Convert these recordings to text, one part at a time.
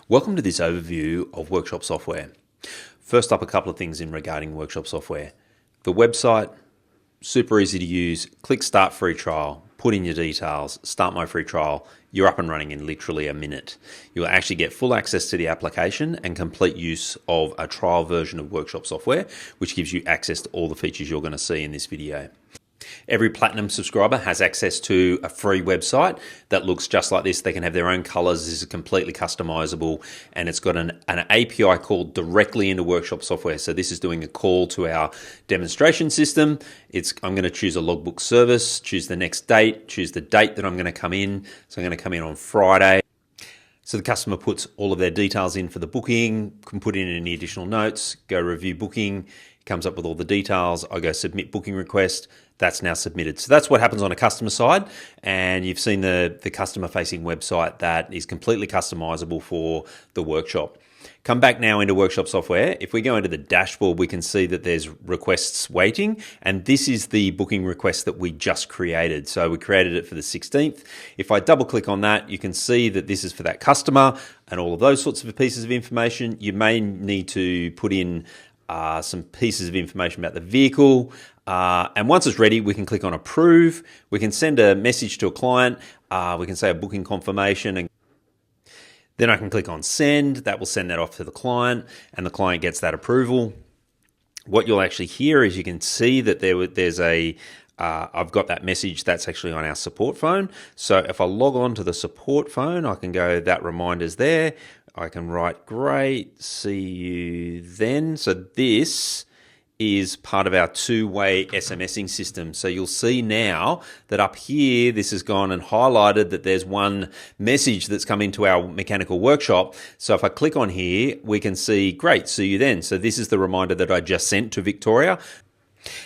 Welcome to this overview of workshop software. First up, a couple of things in regarding workshop software. The website, super easy to use. Click start free trial, put in your details, start my free trial. You're up and running in literally a minute. You'll actually get full access to the application and complete use of a trial version of workshop software, which gives you access to all the features you're going to see in this video. Every Platinum subscriber has access to a free website that looks just like this. They can have their own colors. This is completely customizable, and it's got an API call directly into workshop software. So this is doing a call to our demonstration system. I'm going to choose a logbook service, choose the next date, choose the date that I'm going to come in. So I'm going to come in on Friday. So the customer puts all of their details in for the booking, can put in any additional notes, go review booking, comes up with all the details. I go submit booking request. That's now submitted. So that's what happens on a customer side. And you've seen the customer facing website that is completely customizable for the workshop. Come back now into workshop software. If we go into the dashboard, we can see that there's requests waiting, and this is the booking request that we just created. So we created it for the 16th. If I double click on that, you can see that this is for that customer and all of those sorts of pieces of information. You may need to put in some pieces of information about the vehicle. And once it's ready, we can click on approve. We can send a message to a client. We can say a booking confirmation, and then I can click on send. That will send that off to the client, and the client gets that approval. What you'll actually hear is you can see that there's I've got that message that's actually on our support phone. So if I log on to the support phone, I can go, that reminder's there. I can write, great, see you then. So this is part of our two-way SMSing system. So you'll see now that up here, this has gone and highlighted that there's one message that's come into our mechanical workshop. So if I click on here, we can see, great, see you then. So this is the reminder that I just sent to Victoria.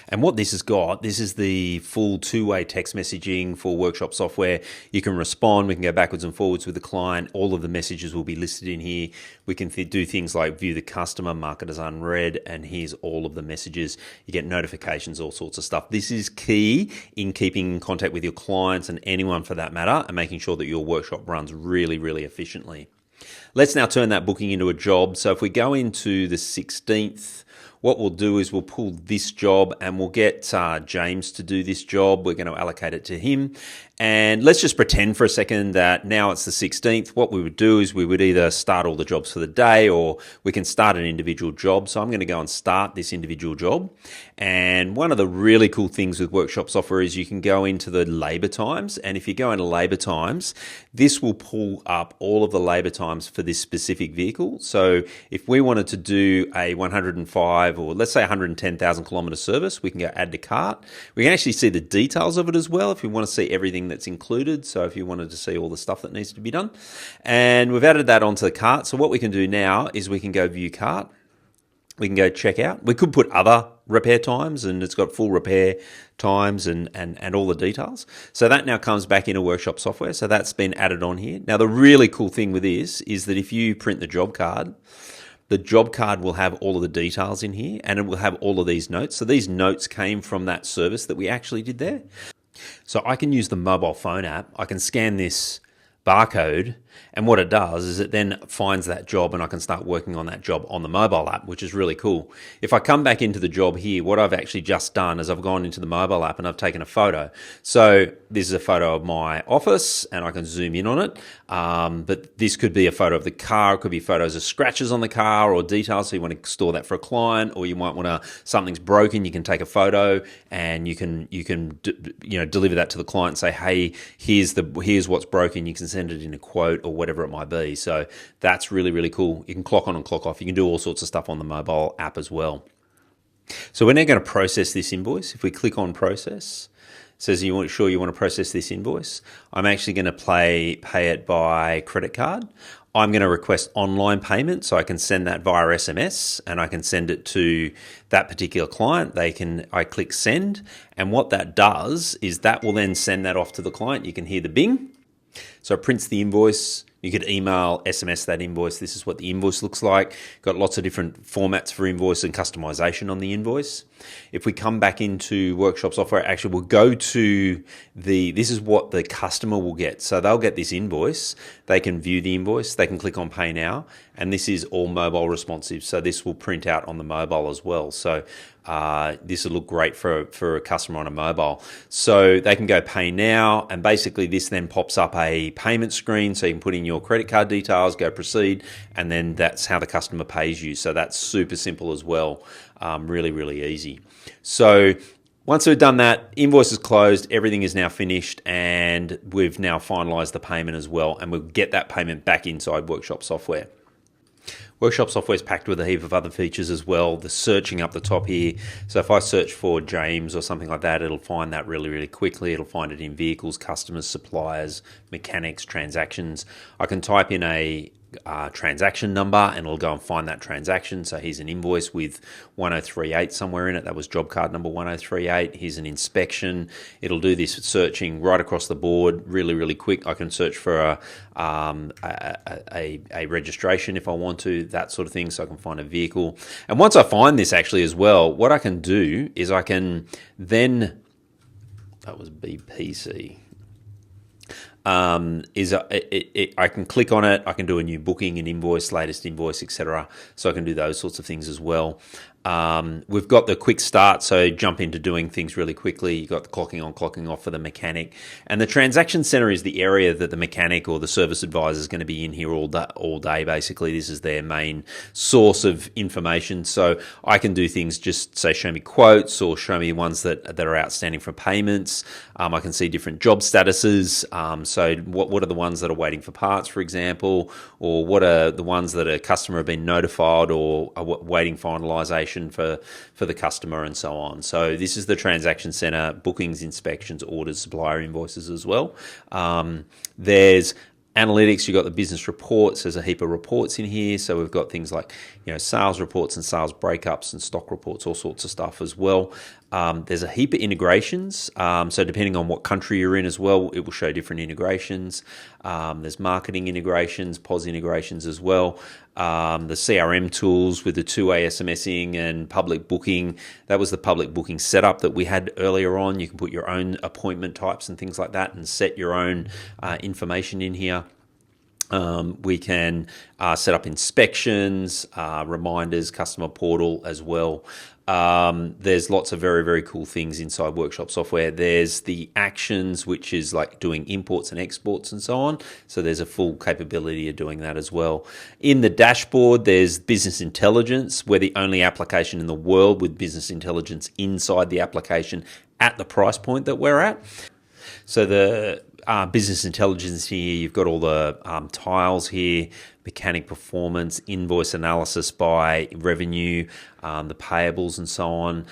And what this has got, this is the full two-way text messaging for workshop software. You can respond, we can go backwards and forwards with the client. All of the messages will be listed in here. We can do things like view the customer, mark it as unread, and here's all of the messages. You get notifications, all sorts of stuff. This is key in keeping in contact with your clients and anyone for that matter, and making sure that your workshop runs really, really efficiently. Let's now turn that booking into a job. So if we go into the 16th, what we'll do is we'll pull this job and we'll get James to do this job. We're going to allocate it to him. And let's just pretend for a second that now it's the 16th. What we would do is we would either start all the jobs for the day, or we can start an individual job. So I'm going to go and start this individual job. And one of the really cool things with workshop software is you can go into the labor times. And if you go into labor times, this will pull up all of the labor times for this specific vehicle. So if we wanted to do a 105 or let's say 110,000 kilometer service, we can go add to cart. We can actually see the details of it as well if we want to see everything that's included. So if you wanted to see all the stuff that needs to be done, and we've added that onto the cart. So what we can do now is we can go view cart. We can go check out. We could put other repair times, and it's got full repair times and all the details. So that now comes back into workshop software. So that's been added on here. Now, the really cool thing with this is that if you print the job card will have all of the details in here, and it will have all of these notes. So these notes came from that service that we actually did there. So I can use the mobile phone app. I can scan this barcode, and what it does is it then finds that job, and I can start working on that job on the mobile app, which is really cool. If I come back into the job here, what I've actually just done is I've gone into the mobile app and I've taken a photo. So this is a photo of my office, and I can zoom in on it. But this could be a photo of the car. It could be photos of scratches on the car or details. So you want to store that for a client, or you might want to, something's broken, you can take a photo and you can deliver that to the client and say, hey, here's what's broken. You can send it in a quote or whatever it might be. So that's really, really cool. You can clock on and clock off. You can do all sorts of stuff on the mobile app as well. So we're now going to process this invoice. If we click on process, it says you want to process this invoice. I'm actually going to pay it by credit card. I'm going to request online payment, so I can send that via SMS, and I can send it to that particular client. I click send, and what that does is that will then send that off to the client. You can hear the bing. So it prints the invoice, You could email, SMS that invoice. This is what the invoice looks like. Got lots of different formats for invoice and customization on the invoice. If we come back into workshop software, actually we'll go to this is what the customer will get. So they'll get this invoice. They can view the invoice. They can click on Pay Now. And this is all mobile responsive. So this will print out on the mobile as well. So this will look great for a customer on a mobile. So they can go Pay Now, and basically this then pops up a payment screen, so you can put in your credit card details, go proceed, and then that's how the customer pays you. So that's super simple as well, really, really easy. So once we've done that, invoice is closed, everything is now finished, and we've now finalized the payment as well, and we'll get that payment back inside Workshop software. Workshop software is packed with a heap of other features as well. The searching up the top here. So if I search for James or something like that, it'll find that really, really quickly. It'll find it in vehicles, customers, suppliers, mechanics, transactions. I can type in a transaction number and it'll go and find that transaction. So here's an invoice with 1038 somewhere in it. That was job card number 1038. Here's an inspection. It'll do this searching right across the board really, really quick. I can search for a registration if I want to, that sort of thing, so I can find a vehicle. And once I find this actually as well, what I can do is I can then, that was BPC, I can click on it, I can do a new booking, an invoice, latest invoice, etc. So I can do those sorts of things as well. We've got the quick start, so jump into doing things really quickly. You've got the clocking on, clocking off for the mechanic. And the transaction center is the area that the mechanic or the service advisor is going to be in here all day, basically. This is their main source of information. So I can do things, just say show me quotes or show me ones that are outstanding for payments. I can see different job statuses. So what are the ones that are waiting for parts, for example, or what are the ones that a customer have been notified or are waiting finalization for the customer, and so on. So this is the transaction center, bookings, inspections, orders, supplier invoices as well. There's analytics. You've got the business reports. There's a heap of reports in here. So we've got things like, sales reports and sales breakups and stock reports, all sorts of stuff as well. There's a heap of integrations. So depending on what country you're in as well, it will show different integrations. There's marketing integrations, POS integrations as well. The CRM tools with the two-way SMSing and public booking. That was the public booking setup that we had earlier on. You can put your own appointment types and things like that and set your own information in here. We can set up inspections, reminders, customer portal as well. There's lots of very, very cool things inside Workshop software. There's the actions, which is like doing imports and exports and so on. So there's a full capability of doing that as well. In the dashboard, there's business intelligence. We're the only application in the world with business intelligence inside the application at the price point that we're at. So the business intelligence here, you've got all the tiles here, mechanic performance, invoice analysis by revenue, the payables and so on,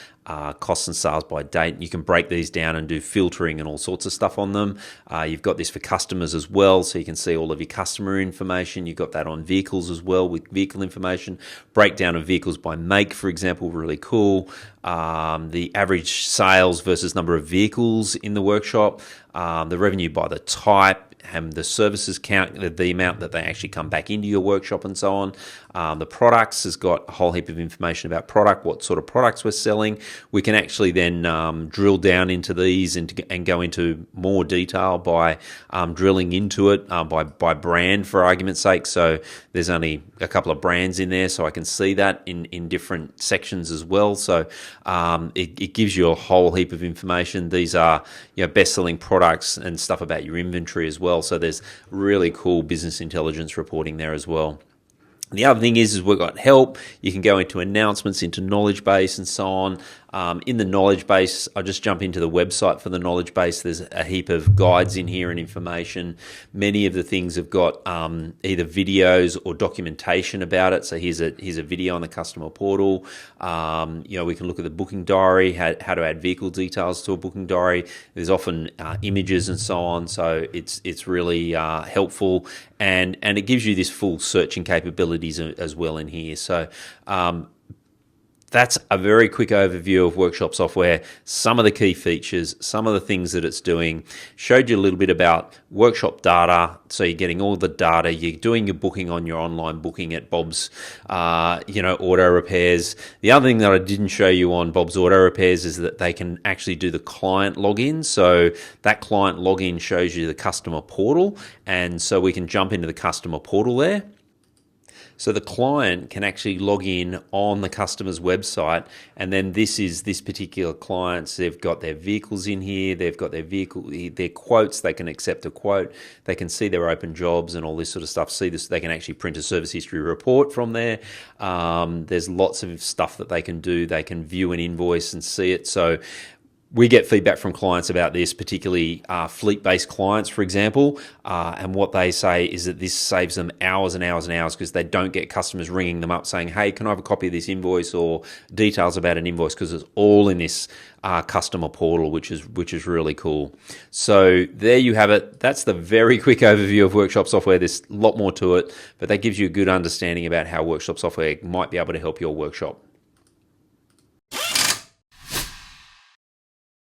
costs and sales by date. You can break these down and do filtering and all sorts of stuff on them. You've got this for customers as well, so you can see all of your customer information. You've got that on vehicles as well with vehicle information. Breakdown of vehicles by make, for example, really cool. The average sales versus number of vehicles in the workshop, the revenue by the type, and the services count, the amount that they actually come back into your workshop and so on. The products has got a whole heap of information about product, what sort of products we're selling. We can actually then drill down into these and go into more detail by drilling into it by brand, for argument's sake. So there's only a couple of brands in there, so I can see that in different sections as well. So it gives you a whole heap of information. These are best-selling products and stuff about your inventory as well. So there's really cool business intelligence reporting there as well. The other thing is we've got help. You can go into announcements, into knowledge base and so on. In the knowledge base, I'll just jump into the website for the knowledge base. There's a heap of guides in here and information. Many of the things have got either videos or documentation about it. So here's a video on the customer portal. We can look at the booking diary, how to add vehicle details to a booking diary. There's often images and so on. So it's really helpful, and it gives you this full searching capabilities as well in here. So that's a very quick overview of workshop software, some of the key features, some of the things that it's doing. Showed you a little bit about workshop data, so you're getting all the data, you're doing your booking on your online booking at Bob's Auto Repairs. The other thing that I didn't show you on Bob's Auto Repairs is that they can actually do the client login. So that client login shows you the customer portal, and so we can jump into the customer portal there. So the client can actually log in on the customer's website, and then this is this particular client's. They've got their vehicles in here. They've got their quotes. They can accept a quote. They can see their open jobs and all this sort of stuff. See this. They can actually print a service history report from there. There's lots of stuff that they can do. They can view an invoice and see it. So we get feedback from clients about this, particularly fleet-based clients, for example, and what they say is that this saves them hours and hours and hours because they don't get customers ringing them up saying, hey, can I have a copy of this invoice or details about an invoice, because it's all in this customer portal, which is really cool. So there you have it. That's the very quick overview of workshop software. There's a lot more to it, but that gives you a good understanding about how workshop software might be able to help your workshop.